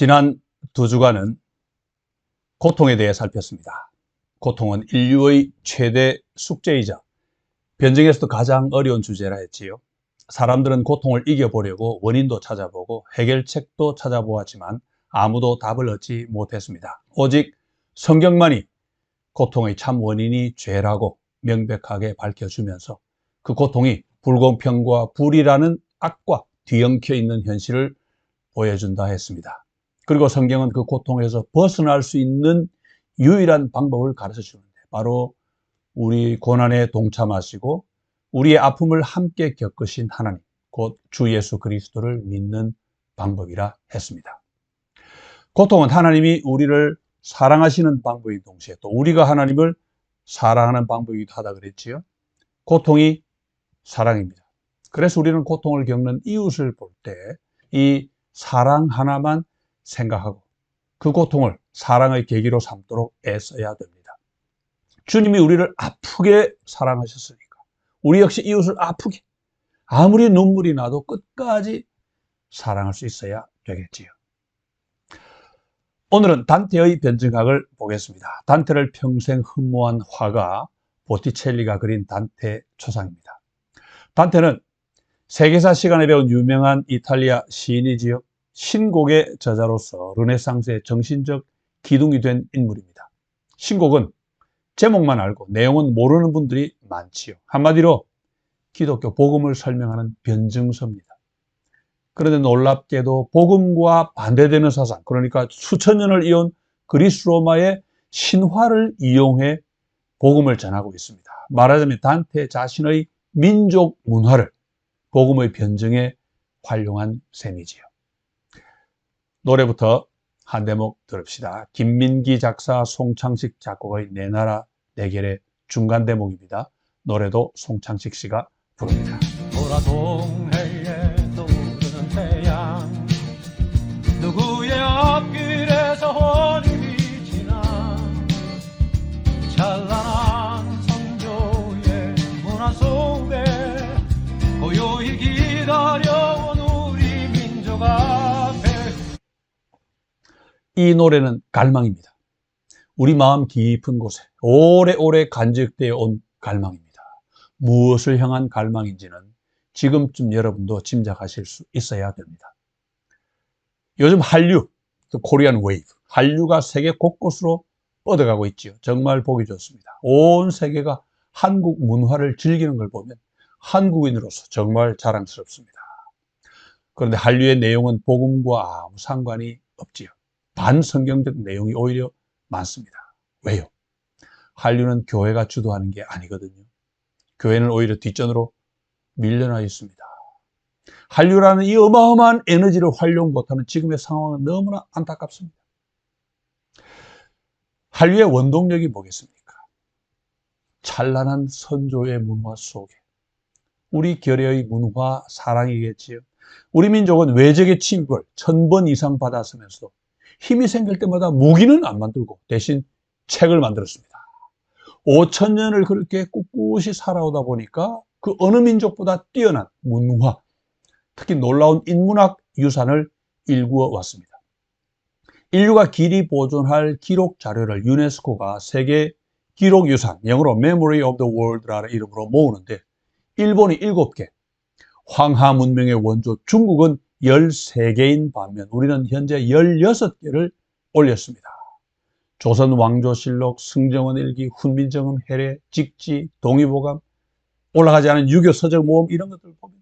지난 두 주간은 고통에 대해 살폈습니다. 고통은 인류의 최대 숙제이자 변증에서도 가장 어려운 주제라 했지요. 사람들은 고통을 이겨보려고 원인도 찾아보고 해결책도 찾아보았지만 아무도 답을 얻지 못했습니다. 오직 성경만이 고통의 참 원인이 죄라고 명백하게 밝혀주면서 그 고통이 불공평과 불이라는 악과 뒤엉켜 있는 현실을 보여준다 했습니다. 그리고 성경은 그 고통에서 벗어날 수 있는 유일한 방법을 가르쳐 주는데 바로 우리 고난에 동참하시고 우리의 아픔을 함께 겪으신 하나님, 곧 주 예수 그리스도를 믿는 방법이라 했습니다. 고통은 하나님이 우리를 사랑하시는 방법인 동시에 또 우리가 하나님을 사랑하는 방법이기도 하다 그랬지요. 고통이 사랑입니다. 그래서 우리는 고통을 겪는 이웃을 볼 때 이 사랑 하나만 생각하고 그 고통을 사랑의 계기로 삼도록 애써야 됩니다. 주님이 우리를 아프게 사랑하셨으니까 우리 역시 이웃을 아프게, 아무리 눈물이 나도 끝까지 사랑할 수 있어야 되겠지요. 오늘은 단테의 변증학을 보겠습니다. 단테를 평생 흠모한 화가 보티첼리가 그린 단테 초상입니다. 단테는 세계사 시간에 배운 유명한 이탈리아 시인이지요. 신곡의 저자로서 르네상스의 정신적 기둥이 된 인물입니다. 신곡은 제목만 알고 내용은 모르는 분들이 많지요. 한마디로 기독교 복음을 설명하는 변증서입니다. 그런데 놀랍게도 복음과 반대되는 사상, 그러니까 수천 년을 이은 그리스 로마의 신화를 이용해 복음을 전하고 있습니다. 말하자면 단테 자신의 민족 문화를 복음의 변증에 활용한 셈이지요. 노래부터 한 대목 들읍시다. 김민기 작사, 송창식 작곡의 내 나라 내 결의 중간 대목입니다. 노래도 송창식 씨가 부릅니다. 보라동해에 떠오르는 태양, 누구의 앞길에서 호님이 지나 찬란한 성조의 문화 속에 고요히 기다려온 우리 민족 앞에. 이 노래는 갈망입니다. 우리 마음 깊은 곳에 오래오래 간직되어 온 갈망입니다. 무엇을 향한 갈망인지는 지금쯤 여러분도 짐작하실 수 있어야 됩니다. 요즘 한류, 코리안 웨이브, 한류가 세계 곳곳으로 뻗어가고 있지요. 정말 보기 좋습니다. 온 세계가 한국 문화를 즐기는 걸 보면 한국인으로서 정말 자랑스럽습니다. 그런데 한류의 내용은 복음과 아무 상관이 없지요. 반성경적 내용이 오히려 많습니다. 왜요? 한류는 교회가 주도하는 게 아니거든요. 교회는 오히려 뒷전으로 밀려나 있습니다. 한류라는 이 어마어마한 에너지를 활용 못하는 지금의 상황은 너무나 안타깝습니다. 한류의 원동력이 뭐겠습니까? 찬란한 선조의 문화 속에 우리 결의의 문화 사랑이겠지요. 우리 민족은 외적의 침입을 1000번 이상 받았으면서도 힘이 생길 때마다 무기는 안 만들고 대신 책을 만들었습니다. 5000년을 그렇게 꿋꿋이 살아오다 보니까 그 어느 민족보다 뛰어난 문화, 특히 놀라운 인문학 유산을 일구어 왔습니다. 인류가 길이 보존할 기록 자료를 유네스코가 세계 기록 유산, 영어로 Memory of the World라는 이름으로 모으는데 일본이 7개, 황하 문명의 원조 중국은 13개인 반면 우리는 현재 16개를 올렸습니다. 조선 왕조실록, 승정원 일기, 훈민정음, 해례, 직지, 동의보감, 올라가지 않은 유교 서적 모험 이런 것들 보면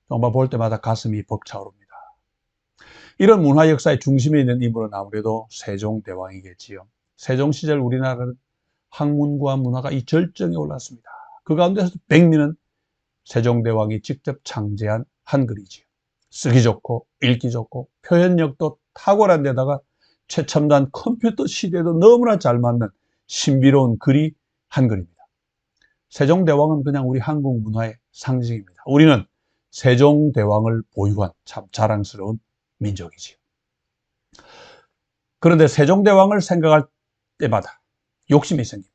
정말 볼 때마다 가슴이 벅차오릅니다. 이런 문화 역사의 중심에 있는 인물은 아무래도 세종대왕이겠지요. 세종 시절 우리나라는 학문과 문화가 이 절정에 올랐습니다. 그 가운데서 백미는 세종대왕이 직접 창제한 한글이지요. 쓰기 좋고 읽기 좋고 표현력도 탁월한 데다가 최첨단 컴퓨터 시대에도 너무나 잘 맞는 신비로운 글이 한글입니다. 세종대왕은 그냥 우리 한국 문화의 상징입니다. 우리는 세종대왕을 보유한 참 자랑스러운 민족이지요. 그런데 세종대왕을 생각할 때마다 욕심이 생깁니다.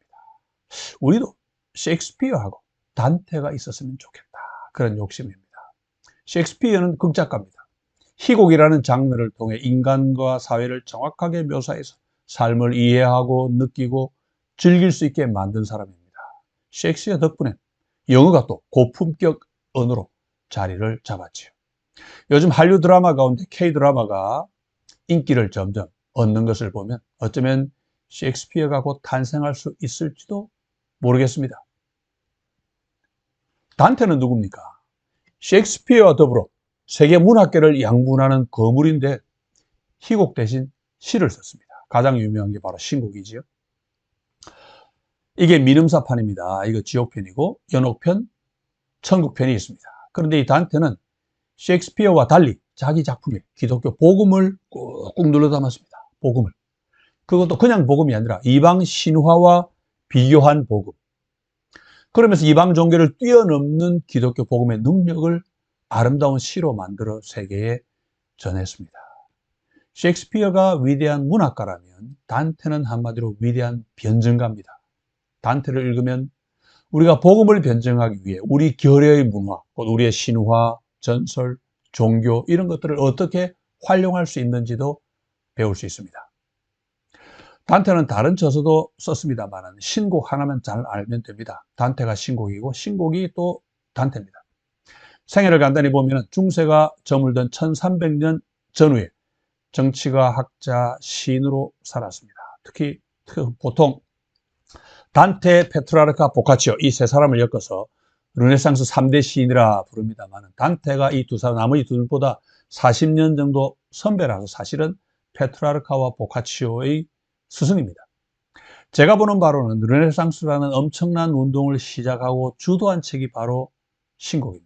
우리도 셰익스피어하고 단테가 있었으면 좋겠다. 그런 욕심입니다. 셰익스피어는 극작가입니다. 희곡이라는 장르를 통해 인간과 사회를 정확하게 묘사해서 삶을 이해하고 느끼고 즐길 수 있게 만든 사람입니다. 셰익스피어 덕분에 영어가 또 고품격 언어로 자리를 잡았지요. 요즘 한류 드라마 가운데 K-드라마가 인기를 점점 얻는 것을 보면 어쩌면 셰익스피어가 곧 탄생할 수 있을지도 모르겠습니다. 단테는 누굽니까? 셰익스피어와 더불어 세계 문학계를 양분하는 거물인데 희곡 대신 시를 썼습니다. 가장 유명한 게 바로 신곡이지요. 이게 민음사판입니다. 이거 지옥편이고 연옥편, 천국편이 있습니다. 그런데 이 단테는 셰익스피어와 달리 자기 작품에 기독교 복음을 꾹꾹 눌러 담았습니다. 복음을. 그것도 그냥 복음이 아니라 이방 신화와 비교한 복음. 그러면서 이방 종교를 뛰어넘는 기독교 복음의 능력을 아름다운 시로 만들어 세계에 전했습니다. 셰익스피어가 위대한 문학가라면 단테는 한마디로 위대한 변증가입니다. 단테를 읽으면 우리가 복음을 변증하기 위해 우리 결여의 문화, 우리의 신화, 전설, 종교 이런 것들을 어떻게 활용할 수 있는지도 배울 수 있습니다. 단테는 다른 저서도 썼습니다만 신곡 하나만 잘 알면 됩니다. 단테가 신곡이고 신곡이 또 단테입니다. 생애를 간단히 보면 중세가 저물던 1300년 전후에 정치가, 학자, 시인으로 살았습니다. 특히 보통 단테, 페트라르카, 보카치오 이 세 사람을 엮어서 르네상스 3대 시인이라 부릅니다만 단테가 이 두 사람, 나머지 둘보다 40년 정도 선배라서 사실은 페트라르카와 보카치오의 스승입니다. 제가 보는 바로는 르네상스라는 엄청난 운동을 시작하고 주도한 책이 바로 신곡입니다.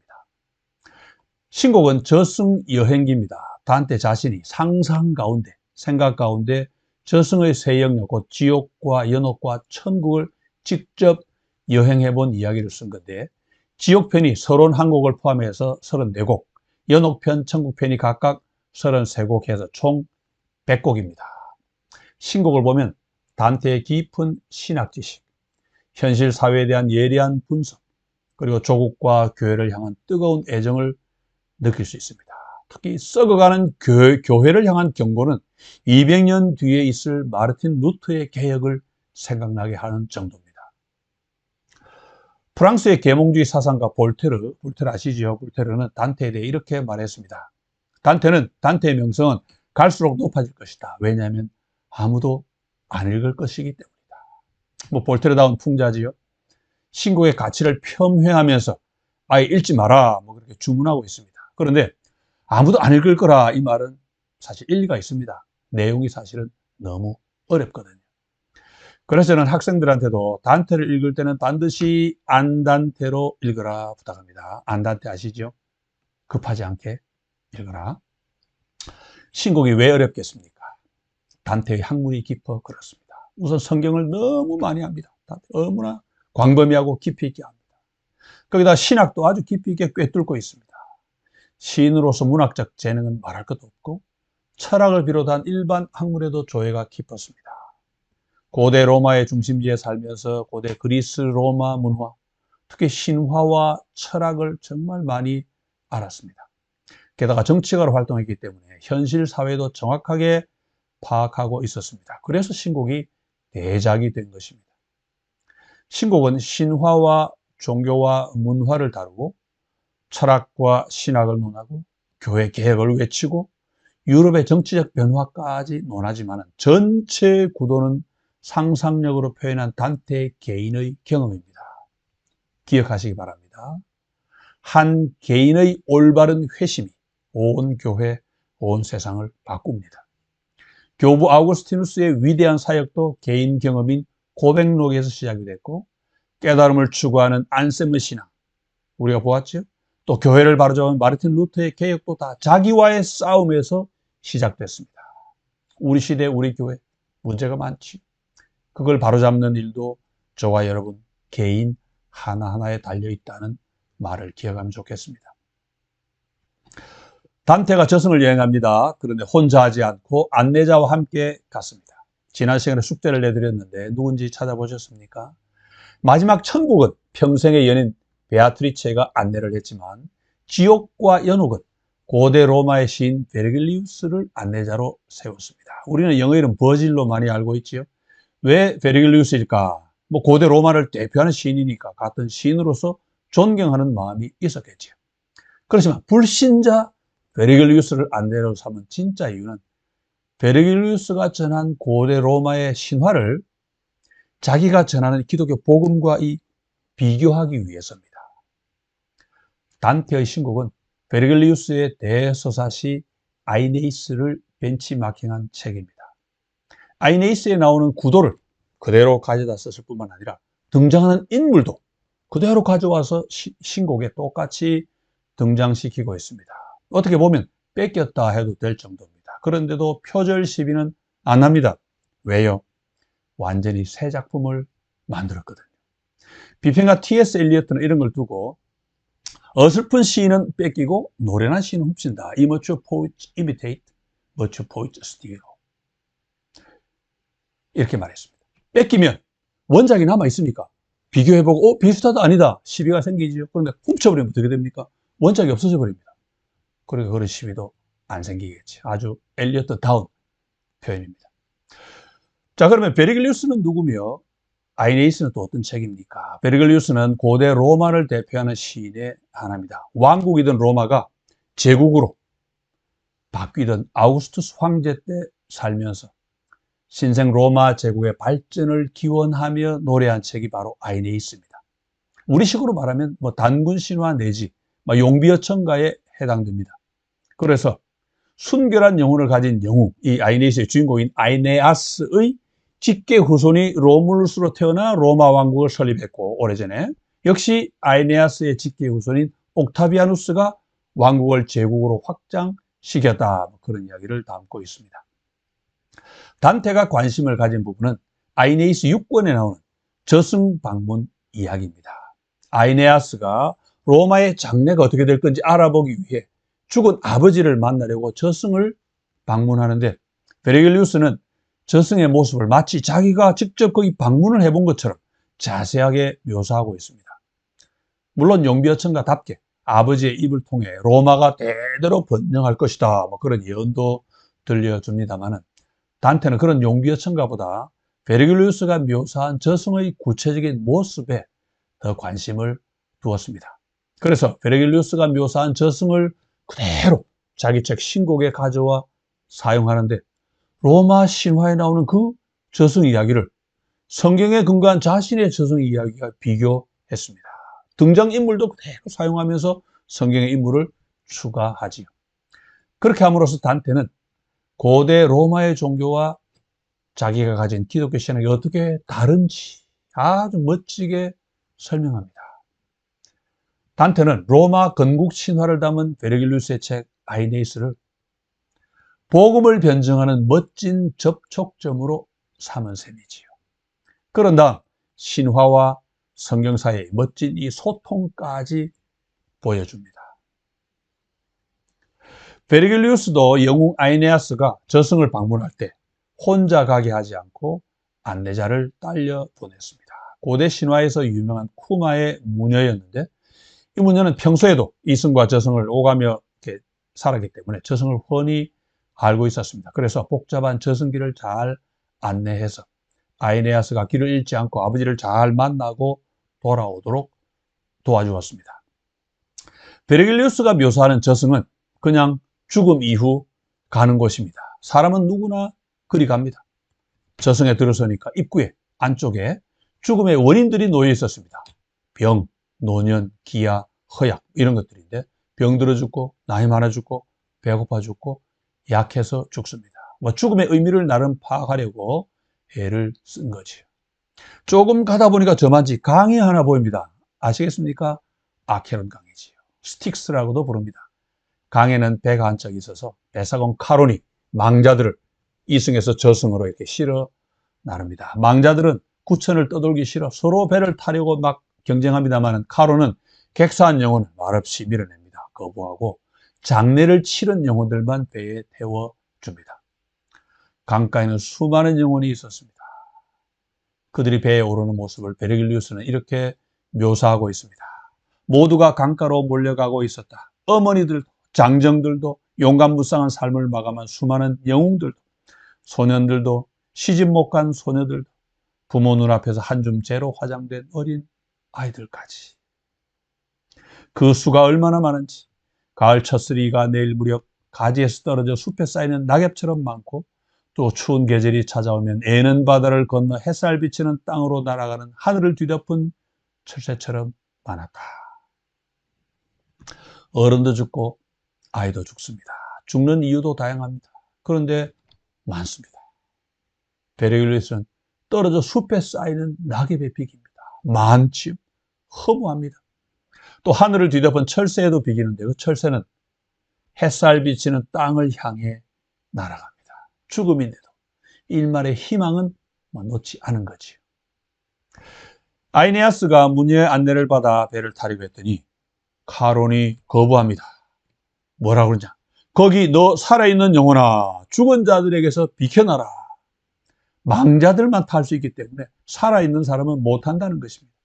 신곡은 저승 여행기입니다. 단테 자신이 상상 가운데, 생각 가운데 저승의 세 영역, 곧 지옥과 연옥과 천국을 직접 여행해 본 이야기를 쓴 건데 지옥편이 31곡을 포함해서 34곡, 연옥편, 천국편이 각각 33곡 해서 총 100곡입니다. 신곡을 보면 단테의 깊은 신학 지식, 현실 사회에 대한 예리한 분석, 그리고 조국과 교회를 향한 뜨거운 애정을 느낄 수 있습니다. 특히 썩어가는 교회를 향한 경고는 200년 뒤에 있을 마르틴 루터의 개혁을 생각나게 하는 정도입니다. 프랑스의 계몽주의 사상가 볼테르 아시죠? 볼테르는 단테에 대해 이렇게 말했습니다. 단테의 명성은 갈수록 높아질 것이다. 왜냐하면 아무도 안 읽을 것이기 때문이다. 볼테르다운 풍자지요. 신곡의 가치를 폄훼하면서 아예 읽지 마라 그렇게 주문하고 있습니다. 그런데 아무도 안 읽을 거라 이 말은 사실 일리가 있습니다. 내용이 사실은 너무 어렵거든요. 그래서 저는 학생들한테도 단테를 읽을 때는 반드시 안단테로 읽으라 부탁합니다. 안단테 아시죠? 급하지 않게 읽어라. 신곡이 왜 어렵겠습니까? 단테의 학문이 깊어 그렇습니다. 우선 성경을 너무 많이 합니다. 너무나 광범위하고 깊이 있게 합니다. 거기다 신학도 아주 깊이 있게 꿰뚫고 있습니다. 시인으로서 문학적 재능은 말할 것도 없고 철학을 비롯한 일반 학문에도 조예가 깊었습니다. 고대 로마의 중심지에 살면서 고대 그리스 로마 문화, 특히 신화와 철학을 정말 많이 알았습니다. 게다가 정치가로 활동했기 때문에 현실 사회도 정확하게 파악하고 있었습니다. 그래서 신곡이 대작이 된 것입니다. 신곡은 신화와 종교와 문화를 다루고 철학과 신학을 논하고 교회 개혁을 외치고 유럽의 정치적 변화까지 논하지만 전체 구도는 상상력으로 표현한 단테 개인의 경험입니다. 기억하시기 바랍니다. 한 개인의 올바른 회심이 온 교회, 온 세상을 바꿉니다. 교부 아우구스티누스의 위대한 사역도 개인 경험인 고백록에서 시작이 됐고 깨달음을 추구하는 안셈의 신앙 우리가 보았죠. 또 교회를 바로잡은 마르틴 루터의 개혁도 다 자기와의 싸움에서 시작됐습니다. 우리 시대 우리 교회 문제가 많지. 그걸 바로잡는 일도 저와 여러분 개인 하나하나에 달려있다는 말을 기억하면 좋겠습니다. 단테가 저승을 여행합니다. 그런데 혼자 하지 않고 안내자와 함께 갔습니다. 지난 시간에 숙제를 내드렸는데 누군지 찾아보셨습니까? 마지막 천국은 평생의 연인 베아트리체가 안내를 했지만 지옥과 연옥은 고대 로마의 시인 베르길리우스를 안내자로 세웠습니다. 우리는 영어 이름 버질로 많이 알고 있지요. 왜 베르길리우스일까? 뭐 고대 로마를 대표하는 시인이니까 같은 시인으로서 존경하는 마음이 있었겠지요. 그렇지만 불신자 베르길리우스를 안내자로 삼은 진짜 이유는 베르길리우스가 전한 고대 로마의 신화를 자기가 전하는 기독교 복음과 비교하기 위해서입니다. 단테의 신곡은 베르길리우스의 대서사시 아이네이스를 벤치마킹한 책입니다. 아이네이스에 나오는 구도를 그대로 가져다 썼을 뿐만 아니라 등장하는 인물도 그대로 가져와서 신곡에 똑같이 등장시키고 있습니다. 어떻게 보면 뺏겼다 해도 될 정도입니다. 그런데도 표절 시비는 안 합니다. 왜요? 완전히 새 작품을 만들었거든요. 비평가 T.S. 엘리어트는 이런 걸 두고 어설픈 시인은 뺏기고 노련한 시인은 훔친다. Immature poets imitate, mature poets steal. 이렇게 말했습니다. 뺏기면 원작이 남아있으니까 비교해보고 비슷하다 아니다 시비가 생기죠. 그런데 훔쳐버리면 어떻게 됩니까? 원작이 없어져 버립니다. 그러니까 그런 시비도 안 생기겠지. 아주 엘리어트다운 표현입니다. 자, 그러면 베르길리우스는 누구며 아이네이스는 또 어떤 책입니까? 베르길리우스는 고대 로마를 대표하는 시인의 하나입니다. 왕국이던 로마가 제국으로 바뀌던 아우구스투스 황제 때 살면서 신생 로마 제국의 발전을 기원하며 노래한 책이 바로 아이네이스입니다. 우리식으로 말하면 뭐 단군 신화 내지 용비어천가에 해당됩니다. 그래서 순결한 영혼을 가진 영웅, 이 아이네이스의 주인공인 아이네아스의 직계 후손이 로물루스로 태어나 로마 왕국을 설립했고, 오래전에 역시 아이네아스의 직계 후손인 옥타비아누스가 왕국을 제국으로 확장시켰다, 그런 이야기를 담고 있습니다. 단테가 관심을 가진 부분은 아이네이스 6권에 나오는 저승 방문 이야기입니다. 아이네아스가 로마의 장래가 어떻게 될 건지 알아보기 위해 죽은 아버지를 만나려고 저승을 방문하는데, 베르길리우스는 저승의 모습을 마치 자기가 직접 거기 방문을 해본 것처럼 자세하게 묘사하고 있습니다. 물론 용비어천가답게 아버지의 입을 통해 로마가 대대로 번영할 것이다, 그런 예언도 들려줍니다만은, 단테는 그런 용비어천가보다 베르길리우스가 묘사한 저승의 구체적인 모습에 더 관심을 두었습니다. 그래서 베르길리우스가 묘사한 저승을 그대로 자기 책 신곡에 가져와 사용하는데, 로마 신화에 나오는 그 저승 이야기를 성경에 근거한 자신의 저승 이야기와 비교했습니다. 등장인물도 그대로 사용하면서 성경의 인물을 추가하지요. 그렇게 함으로써 단테는 고대 로마의 종교와 자기가 가진 기독교 신앙이 어떻게 다른지 아주 멋지게 설명합니다. 단테는 로마 건국 신화를 담은 베르길리우스의 책 아이네이스를 복음을 변증하는 멋진 접촉점으로 삼은 셈이지요. 그런 다음 신화와 성경 사이의 멋진 이 소통까지 보여줍니다. 베르길리우스도 영웅 아이네아스가 저승을 방문할 때 혼자 가게 하지 않고 안내자를 딸려 보냈습니다. 고대 신화에서 유명한 쿠마의 무녀였는데, 이 무녀는 평소에도 이승과 저승을 오가며 이렇게 살았기 때문에 저승을 훤히 알고 있었습니다. 그래서 복잡한 저승길을 잘 안내해서 아이네아스가 길을 잃지 않고 아버지를 잘 만나고 돌아오도록 도와주었습니다. 베르길리우스가 묘사하는 저승은 그냥 죽음 이후 가는 곳입니다. 사람은 누구나 그리 갑니다. 저승에 들어서니까 입구에 안쪽에 죽음의 원인들이 놓여 있었습니다. 병, 노년, 기아, 허약 이런 것들인데, 병들어 죽고 나이 많아 죽고 배고파 죽고 약해서 죽습니다. 죽음의 의미를 나름 파악하려고 애를 쓴 거지요. 조금 가다 보니까 저만치 강이 하나 보입니다. 아시겠습니까? 아케론 강이지요. 스틱스라고도 부릅니다. 강에는 배가 한 척 있어서 배사공 카론이 망자들을 이승에서 저승으로 이렇게 실어 나릅니다. 망자들은 구천을 떠돌기 싫어 서로 배를 타려고 막 경쟁합니다만, 카론은 객사한 영혼을 말없이 밀어냅니다. 거부하고 장례를 치른 영혼들만 배에 태워줍니다. 강가에는 수많은 영혼이 있었습니다. 그들이 배에 오르는 모습을 베르길리우스는 이렇게 묘사하고 있습니다. 모두가 강가로 몰려가고 있었다. 어머니들, 장정들도, 용감무쌍한 삶을 마감한 수많은 영웅들도, 소년들도, 시집 못 간 소녀들도, 부모 눈앞에서 한 줌 재로 화장된 어린 아이들까지. 그 수가 얼마나 많은지, 가을 첫스리가 내일 무렵 가지에서 떨어져 숲에 쌓이는 낙엽처럼 많고, 또 추운 계절이 찾아오면 애는 바다를 건너 햇살 비치는 땅으로 날아가는 하늘을 뒤덮은 철새처럼 많았다. 어른도 죽고 아이도 죽습니다. 죽는 이유도 다양합니다. 그런데 많습니다. 베르길리우스는 떨어져 숲에 쌓이는 낙엽의 비기입니다. 많지요. 허무합니다. 또 하늘을 뒤덮은 철새에도 비기는데 그 철새는 햇살 비치는 땅을 향해 날아갑니다. 죽음인데도 일말의 희망은 놓지 않은 거지요. 아이네아스가 무녀의 안내를 받아 배를 타려고 했더니 카론이 거부합니다. 뭐라고 그러냐? 거기 너 살아있는 영혼아, 죽은 자들에게서 비켜나라. 망자들만 탈 수 있기 때문에 살아있는 사람은 못 탄다는 것입니다.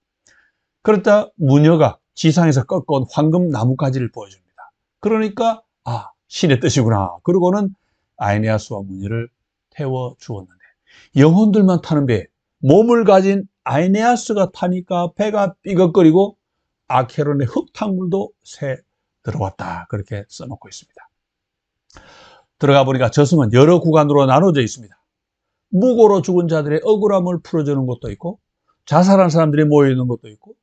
그렇다 무녀가 지상에서 꺾어온 황금 나뭇가지를 보여줍니다. 그러니까 신의 뜻이구나. 그러고는 아이네아스와 무녀를 태워 주었는데, 영혼들만 타는 배에 몸을 가진 아이네아스가 타니까 배가 삐걱거리고 아케론의 흙탕물도 새 들어왔다. 그렇게 써놓고 있습니다. 들어가 보니까 저승은 여러 구간으로 나눠져 있습니다. 무고로 죽은 자들의 억울함을 풀어주는 것도 있고, 자살한 사람들이 모여있는 것도 있고,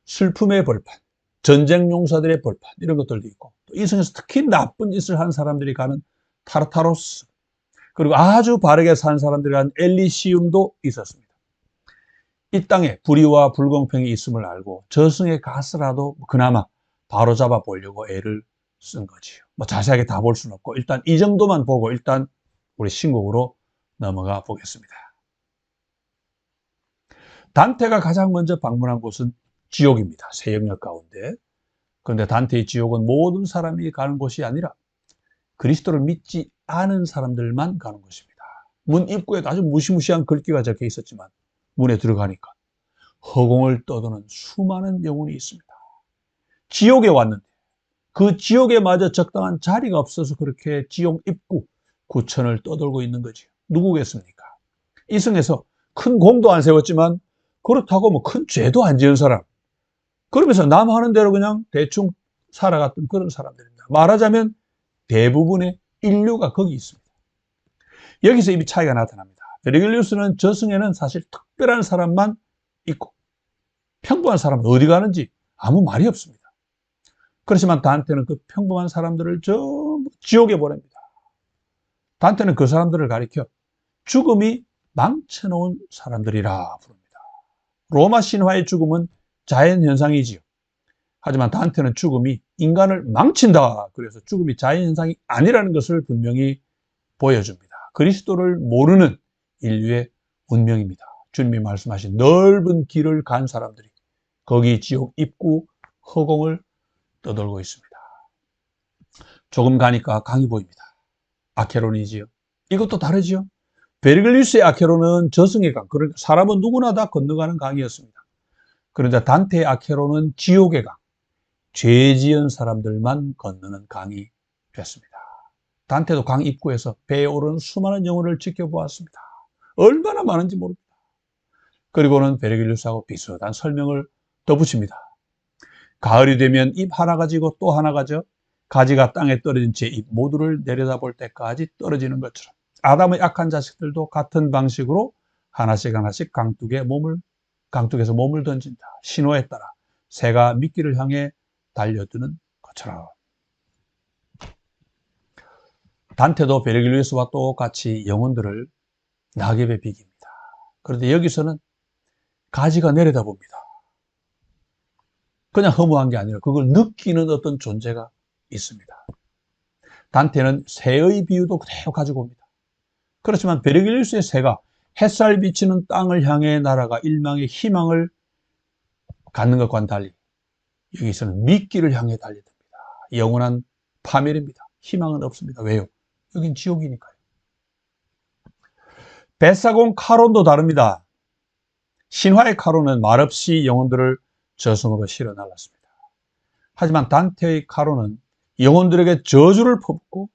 슬픔의 벌판, 전쟁 용사들의 벌판, 이런 것들도 있고, 또 이승에서 특히 나쁜 짓을 한 사람들이 가는 타르타로스, 그리고 아주 바르게 산 사람들이 가는 엘리시움도 있었습니다. 이 땅에 불의와 불공평이 있음을 알고 저승에 가서라도 그나마 바로잡아 보려고 애를 쓴 거지요. 자세하게 다 볼 수는 없고 일단 이 정도만 보고 일단 우리 신곡으로 넘어가 보겠습니다. 단테가 가장 먼저 방문한 곳은 지옥입니다. 세 영역 가운데. 그런데 단테의 지옥은 모든 사람이 가는 곳이 아니라 그리스도를 믿지 않은 사람들만 가는 것입니다. 문 입구에도 아주 무시무시한 글귀가 적혀 있었지만 문에 들어가니까 허공을 떠도는 수많은 영혼이 있습니다. 지옥에 왔는데 그 지옥에 마저 적당한 자리가 없어서 그렇게 지옥 입구 구천을 떠돌고 있는 거죠. 누구겠습니까? 이승에서 큰 공도 안 세웠지만 그렇다고 뭐 큰 죄도 안 지은 사람, 그러면서 남 하는 대로 그냥 대충 살아갔던 그런 사람들입니다. 말하자면 대부분의 인류가 거기 있습니다. 여기서 이 차이가 나타납니다. 베르길리우스는 저승에는 사실 특별한 사람만 있고 평범한 사람은 어디 가는지 아무 말이 없습니다. 그렇지만 단테는 그 평범한 사람들을 전부 지옥에 보냅니다. 단테는 그 사람들을 가리켜 죽음이 망쳐놓은 사람들이라 부릅니다. 로마 신화의 죽음은 자연현상이지요. 하지만 단테는 죽음이 인간을 망친다. 그래서 죽음이 자연현상이 아니라는 것을 분명히 보여줍니다. 그리스도를 모르는 인류의 운명입니다. 주님이 말씀하신 넓은 길을 간 사람들이 거기 지옥 입구 허공을 떠돌고 있습니다. 조금 가니까 강이 보입니다. 아케론이지요. 이것도 다르지요. 베르길리우스의 아케론은 저승의 강, 그러니까 사람은 누구나 다 건너가는 강이었습니다. 그런데 단테의 아케론은 지옥의 강, 죄 지은 사람들만 건너는 강이 됐습니다. 단테도 강 입구에서 배에 오르는 수많은 영혼을 지켜보았습니다. 얼마나 많은지 모릅니다. 그리고는 베르길리우스하고 비슷한 설명을 덧붙입니다. 가을이 되면 잎 하나 가지고 또 하나 가져 가지가 땅에 떨어진 채 잎 모두를 내려다볼 때까지 떨어지는 것처럼 아담의 악한 자식들도 같은 방식으로 하나씩 하나씩 강둑에서 몸을 던진다. 신호에 따라 새가 미끼를 향해 달려드는 것처럼. 단테도 베르길리우스와 똑같이 영혼들을 낙엽에 비깁니다. 그런데 여기서는 가지가 내려다봅니다. 그냥 허무한 게 아니라 그걸 느끼는 어떤 존재가 있습니다. 단테는 새의 비유도 그대로 가지고 옵니다. 그렇지만 베르길리우스의 새가 햇살 비치는 땅을 향해 날아가 일망의 희망을 갖는 것과는 달리 여기서는 미끼를 향해 달려듭니다. 영원한 파멸입니다. 희망은 없습니다. 왜요? 여긴 지옥이니까요. 벳사공 카론도 다릅니다. 신화의 카론은 말없이 영혼들을 저승으로 실어 날랐습니다. 하지만 단테의 카론은 영혼들에게 저주를 퍼붓고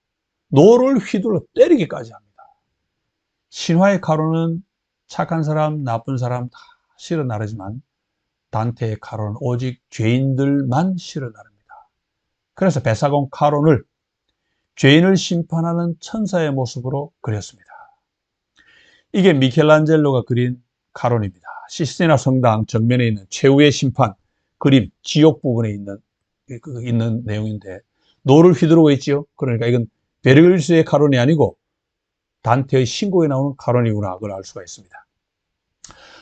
노를 휘둘러 때리기까지 합니다. 신화의 가론은 착한 사람, 나쁜 사람 다 실어 나르지만 단테의 가론은 오직 죄인들만 실어 나릅니다. 그래서 베사공 가론을 죄인을 심판하는 천사의 모습으로 그렸습니다. 이게 미켈란젤로가 그린 가론입니다. 시스티나 성당 정면에 있는 최후의 심판 그림, 지옥 부분에 있는 내용인데 노를 휘두르고 있지요. 그러니까 이건 베르길리우스의 가론이 아니고 단테의 신곡에 나오는 가론이구나, 그걸 알 수가 있습니다.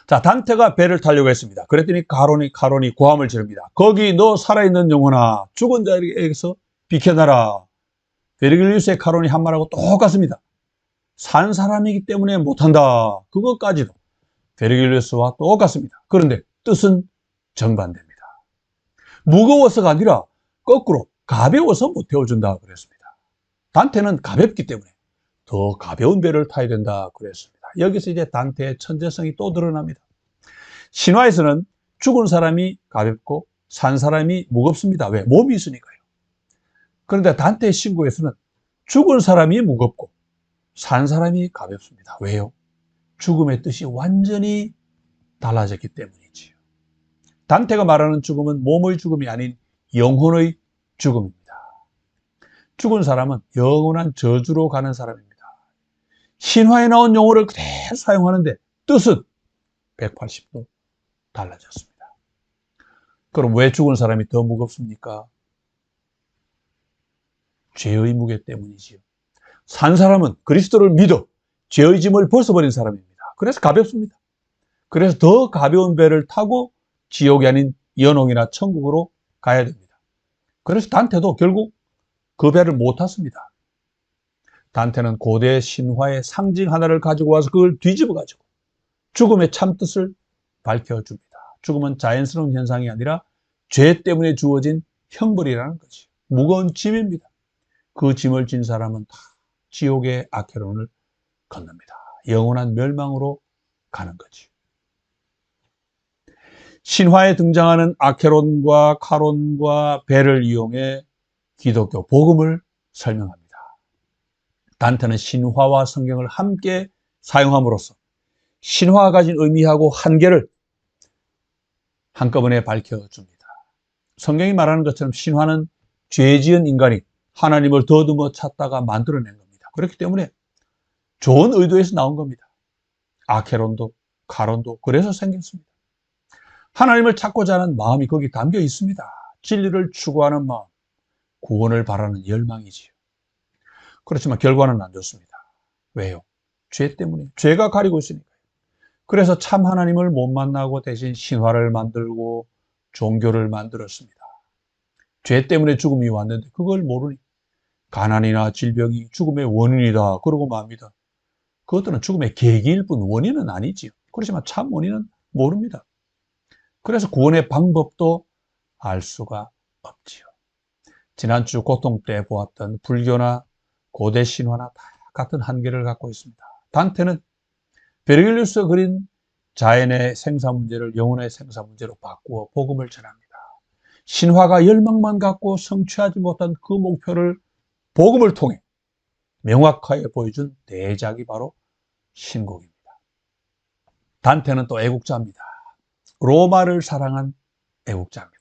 자, 단테가 배를 타려고 했습니다. 그랬더니 가론이 고함을 지릅니다. 거기 너 살아있는 영혼아, 죽은 자에게서 비켜나라. 베르길리우스의 가론이 한 말하고 똑같습니다. 산 사람이기 때문에 못한다. 그것까지도 베르길리우스와 똑같습니다. 그런데 뜻은 정반대입니다. 무거워서가 아니라 거꾸로 가벼워서 못 태워준다 그랬습니다. 단테는 가볍기 때문에 더 가벼운 배를 타야 된다 그랬습니다. 여기서 이제 단테의 천재성이 또 드러납니다. 신화에서는 죽은 사람이 가볍고 산 사람이 무겁습니다. 왜? 몸이 있으니까요. 그런데 단테의 신고에서는 죽은 사람이 무겁고 산 사람이 가볍습니다. 왜요? 죽음의 뜻이 완전히 달라졌기 때문이지요. 단테가 말하는 죽음은 몸의 죽음이 아닌 영혼의 죽음입니다. 죽은 사람은 영원한 저주로 가는 사람입니다. 신화에 나온 용어를 그대로 사용하는데 뜻은 180도 달라졌습니다. 그럼 왜 죽은 사람이 더 무겁습니까? 죄의 무게 때문이지요. 산 사람은 그리스도를 믿어 죄의 짐을 벗어버린 사람입니다. 그래서 가볍습니다. 그래서 더 가벼운 배를 타고 지옥이 아닌 연옥이나 천국으로 가야 됩니다. 그래서 단테도 결국 그 배를 못 탔습니다. 단테는 고대 신화의 상징 하나를 가지고 와서 그걸 뒤집어 가지고 죽음의 참뜻을 밝혀줍니다. 죽음은 자연스러운 현상이 아니라 죄 때문에 주어진 형벌이라는 거지. 무거운 짐입니다. 그 짐을 진 사람은 다 지옥의 아케론을 건넙니다. 영원한 멸망으로 가는 거지. 신화에 등장하는 아케론과 카론과 배를 이용해 기독교 복음을 설명합니다. 단테는 신화와 성경을 함께 사용함으로써 신화가 가진 의미하고 한계를 한꺼번에 밝혀줍니다. 성경이 말하는 것처럼 신화는 죄 지은 인간이 하나님을 더듬어 찾다가 만들어낸 겁니다. 그렇기 때문에 좋은 의도에서 나온 겁니다. 아케론도 카론도 그래서 생겼습니다. 하나님을 찾고자 하는 마음이 거기 담겨 있습니다. 진리를 추구하는 마음, 구원을 바라는 열망이지요. 그렇지만 결과는 안 좋습니다. 왜요? 죄 때문에. 죄가 가리고 있으니까요. 그래서 참 하나님을 못 만나고 대신 신화를 만들고 종교를 만들었습니다. 죄 때문에 죽음이 왔는데 그걸 모르니 가난이나 질병이 죽음의 원인이다 그러고 맙니다. 그것들은 죽음의 계기일 뿐 원인은 아니지요. 그렇지만 참 원인은 모릅니다. 그래서 구원의 방법도 알 수가 없지요. 지난주 고통 때 보았던 불교나 고대 신화나 다 같은 한계를 갖고 있습니다. 단테는 베르길리우스가 그린 자연의 생사 문제를 영혼의 생사 문제로 바꾸어 복음을 전합니다. 신화가 열망만 갖고 성취하지 못한 그 목표를 복음을 통해 명확하게 보여준 대작이 바로 신곡입니다. 단테는 또 애국자입니다. 로마를 사랑한 애국자입니다.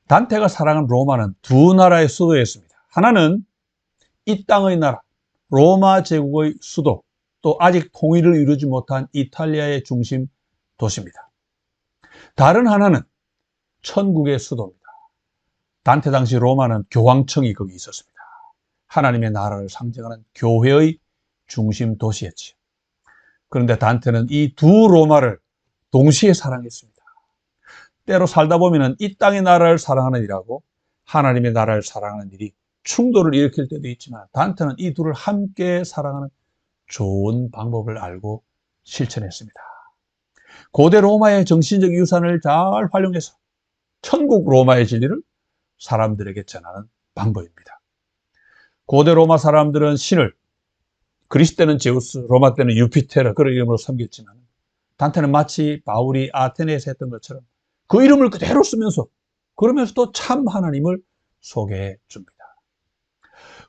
단테가 사랑한 로마는 두 나라의 수도였습니다. 하나는 이 땅의 나라, 로마 제국의 수도, 또 아직 통일을 이루지 못한 이탈리아의 중심 도시입니다. 다른 하나는 천국의 수도입니다. 단테 당시 로마는 교황청이 거기 있었습니다. 하나님의 나라를 상징하는 교회의 중심 도시였지요. 그런데 단테는 이 두 로마를 동시에 사랑했습니다. 때로 살다 보면 이 땅의 나라를 사랑하는 일하고 하나님의 나라를 사랑하는 일이 충돌을 일으킬 때도 있지만 단테는 이 둘을 함께 사랑하는 좋은 방법을 알고 실천했습니다. 고대 로마의 정신적 유산을 잘 활용해서 천국 로마의 진리를 사람들에게 전하는 방법입니다. 고대 로마 사람들은 신을 그리스 때는 제우스, 로마 때는 유피테르 그런 이름으로 섬겼지만 단테는 마치 바울이 아테네에서 했던 것처럼 그 이름을 그대로 쓰면서 그러면서도 참 하나님을 소개해 줍니다.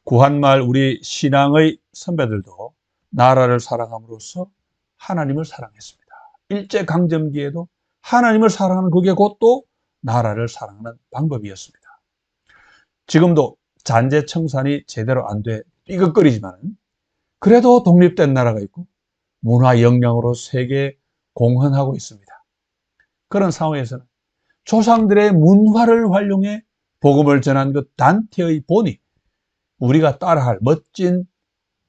구한말 우리 신앙의 선배들도 나라를 사랑함으로써 하나님을 사랑했습니다. 일제강점기에도 하나님을 사랑하는 그게 곧 또 나라를 사랑하는 방법이었습니다. 지금도 잔재청산이 제대로 안 돼 삐걱거리지만 그래도 독립된 나라가 있고 문화 역량으로 세계에 공헌하고 있습니다. 그런 상황에서는 조상들의 문화를 활용해 복음을 전한 그 단테의 본이 우리가 따라할 멋진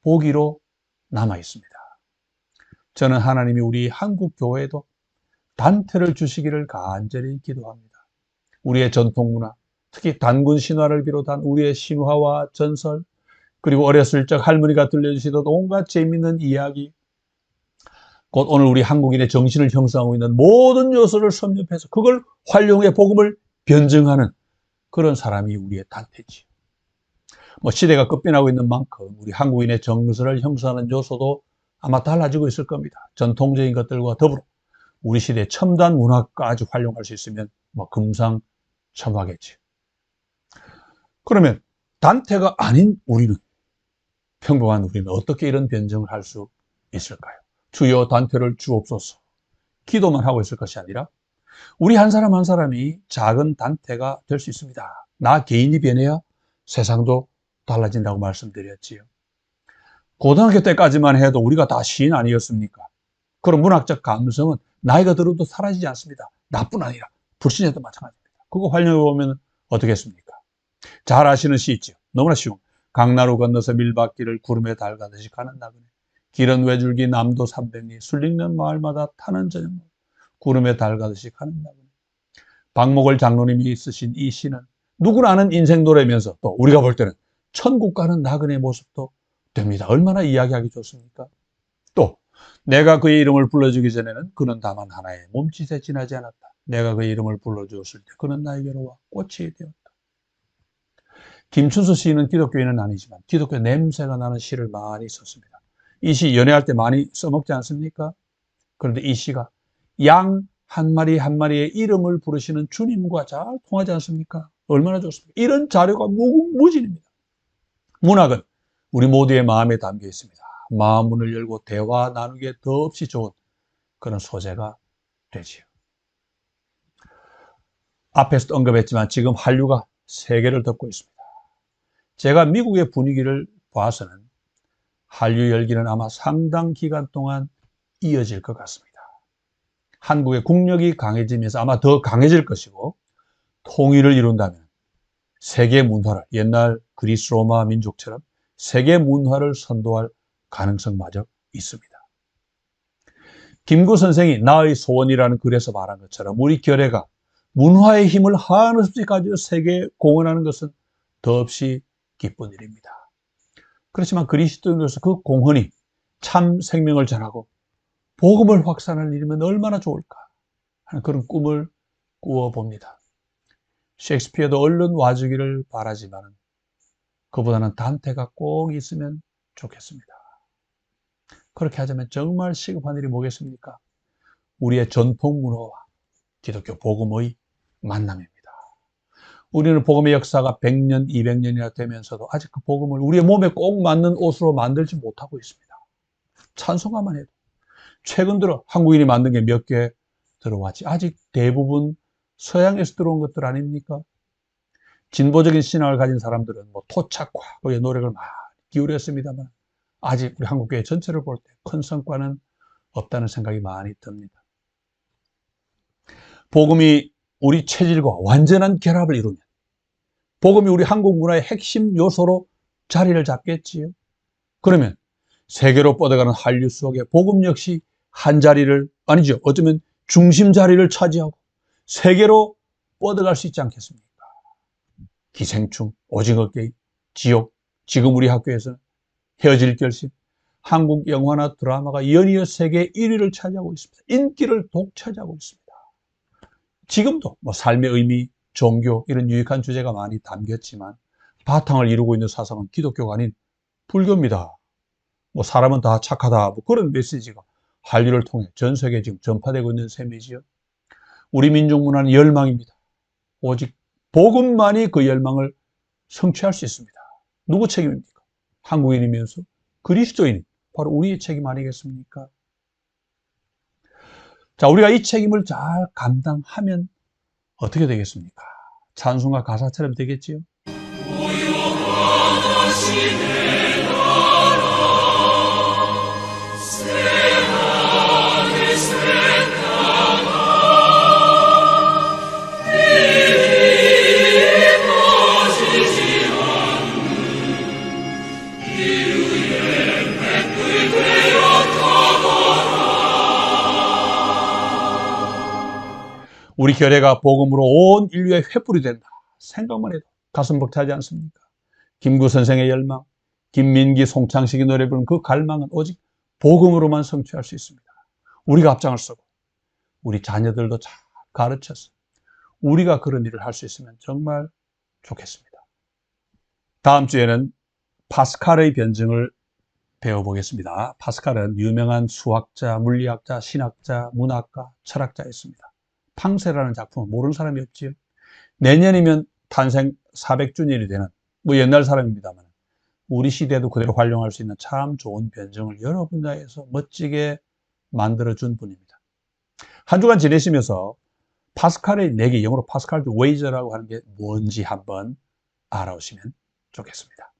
보기로 남아 있습니다. 저는 하나님이 우리 한국 교회에도 단테를 주시기를 간절히 기도합니다. 우리의 전통 문화, 특히 단군 신화를 비롯한 우리의 신화와 전설, 그리고 어렸을 적 할머니가 들려주시던 온갖 재미있는 이야기, 곧 오늘 우리 한국인의 정신을 형성하고 있는 모든 요소를 섭렵해서 그걸 활용해 복음을 변증하는 그런 사람이 우리의 단테지. 시대가 급변하고 있는 만큼 우리 한국인의 정서를 형성하는 요소도 아마 달라지고 있을 겁니다. 전통적인 것들과 더불어 우리 시대의 첨단 문화까지 활용할 수 있으면 금상첨화겠지. 그러면 단테가 아닌 우리는, 평범한 우리는 어떻게 이런 변증을 할 수 있을까요? 주여 단테를 주옵소서. 기도만 하고 있을 것이 아니라 우리 한 사람 한 사람이 작은 단테가 될 수 있습니다. 나 개인이 변해야 세상도 달라진다고 말씀드렸지요. 고등학교 때까지만 해도 우리가 다 시인 아니었습니까? 그런 문학적 감성은 나이가 들어도 사라지지 않습니다. 나뿐 아니라 불신자도 마찬가지입니다. 그거 활용해 보면 어떻겠습니까? 잘 아시는 시 있죠. 너무나 쉬운. 강나루 건너서 밀밭길을 구름에 달가듯이 가는 나그네. 길은 외줄기 남도 300리 술리는 마을마다 타는 저녁 구름에 달가듯이 가는 나그네. 박목월 장로님이 쓰신 이 시는 누구나 아는 인생 노래면서 또 우리가 볼 때는 천국 가는 나그네 모습도 됩니다. 얼마나 이야기하기 좋습니까? 또 내가 그의 이름을 불러주기 전에는 그는 다만 하나의 몸짓에 지나지 않았다. 내가 그의 이름을 불러주었을 때 그는 나에게로 와 꽃이 되었다. 김춘수 시인은 기독교인은 아니지만 기독교 냄새가 나는 시를 많이 썼습니다. 이 시 연애할 때 많이 써먹지 않습니까? 그런데 이 시가 양 한 마리 한 마리의 이름을 부르시는 주님과 잘 통하지 않습니까? 얼마나 좋습니까? 이런 자료가 무궁무진입니다. 문학은 우리 모두의 마음에 담겨 있습니다. 마음 문을 열고 대화 나누기에 더없이 좋은 그런 소재가 되지요. 앞에서도 언급했지만 지금 한류가 세계를 덮고 있습니다. 제가 미국의 분위기를 봐서는 한류 열기는 아마 상당 기간 동안 이어질 것 같습니다. 한국의 국력이 강해지면서 아마 더 강해질 것이고 통일을 이룬다면 세계 문화를 옛날 그리스 로마 민족처럼 세계 문화를 선도할 가능성마저 있습니다. 김구 선생이 나의 소원이라는 글에서 말한 것처럼 우리 결혜가 문화의 힘을 한없이 가지고 세계에 공헌하는 것은 더없이 기쁜 일입니다. 그렇지만 그리스도인으로서 그 공헌이 참 생명을 전하고 복음을 확산하는 일이면 얼마나 좋을까 하는 그런 꿈을 꾸어봅니다. 셰익스피어도 얼른 와주기를 바라지만 그보다는 단테가 꼭 있으면 좋겠습니다. 그렇게 하자면 정말 시급한 일이 뭐겠습니까? 우리의 전통 문화와 기독교 복음의 만남입니다. 우리는 복음의 역사가 100년, 200년이나 되면서도 아직 그 복음을 우리의 몸에 꼭 맞는 옷으로 만들지 못하고 있습니다. 찬송가만 해도 최근 들어 한국인이 만든 게 몇 개 들어왔지 아직 대부분 서양에서 들어온 것들 아닙니까? 진보적인 신앙을 가진 사람들은 토착화의 노력을 많이 기울였습니다만 아직 우리 한국교회 전체를 볼 때 큰 성과는 없다는 생각이 많이 듭니다. 복음이 우리 체질과 완전한 결합을 이루면 복음이 우리 한국 문화의 핵심 요소로 자리를 잡겠지요. 그러면 세계로 뻗어가는 한류 속에 복음 역시 한 자리를 아니죠. 어쩌면 중심 자리를 차지하고 세계로 뻗어갈 수 있지 않겠습니까? 기생충, 오징어 게임, 지옥, 지금 우리 학교에서는 헤어질 결심, 한국 영화나 드라마가 연이어 세계 1위를 차지하고 있습니다. 인기를 독차지하고 있습니다. 지금도 삶의 의미, 종교 이런 유익한 주제가 많이 담겼지만 바탕을 이루고 있는 사상은 기독교가 아닌 불교입니다. 사람은 다 착하다 그런 메시지가 한류를 통해 전 세계에 지금 전파되고 있는 셈이지요. 우리 민족 문화는 열망입니다. 오직 복음만이 그 열망을 성취할 수 있습니다. 누구 책임입니까? 한국인이면서 그리스도인, 바로 우리의 책임 아니겠습니까? 자, 우리가 이 책임을 잘 감당하면 어떻게 되겠습니까? 찬송가 가사처럼 되겠지요? 우리 교회가 복음으로 온 인류의 횃불이 된다. 생각만 해도 가슴 벅차지 않습니까? 김구 선생의 열망, 김민기, 송창식이 노래 부른 그 갈망은 오직 복음으로만 성취할 수 있습니다. 우리가 앞장을 서고 우리 자녀들도 잘 가르쳐서 우리가 그런 일을 할 수 있으면 정말 좋겠습니다. 다음 주에는 파스칼의 변증을 배워보겠습니다. 파스칼은 유명한 수학자, 물리학자, 신학자, 문학가, 철학자였습니다. 팡세라는 작품은 모르는 사람이 없지요. 내년이면 탄생 400주년이 되는 옛날 사람입니다만 우리 시대에도 그대로 활용할 수 있는 참 좋은 변증을 여러 분야에서 멋지게 만들어준 분입니다. 한 주간 지내시면서 파스칼의 내기, 영어로 파스칼 웨이저라고 하는 게 뭔지 한번 알아오시면 좋겠습니다.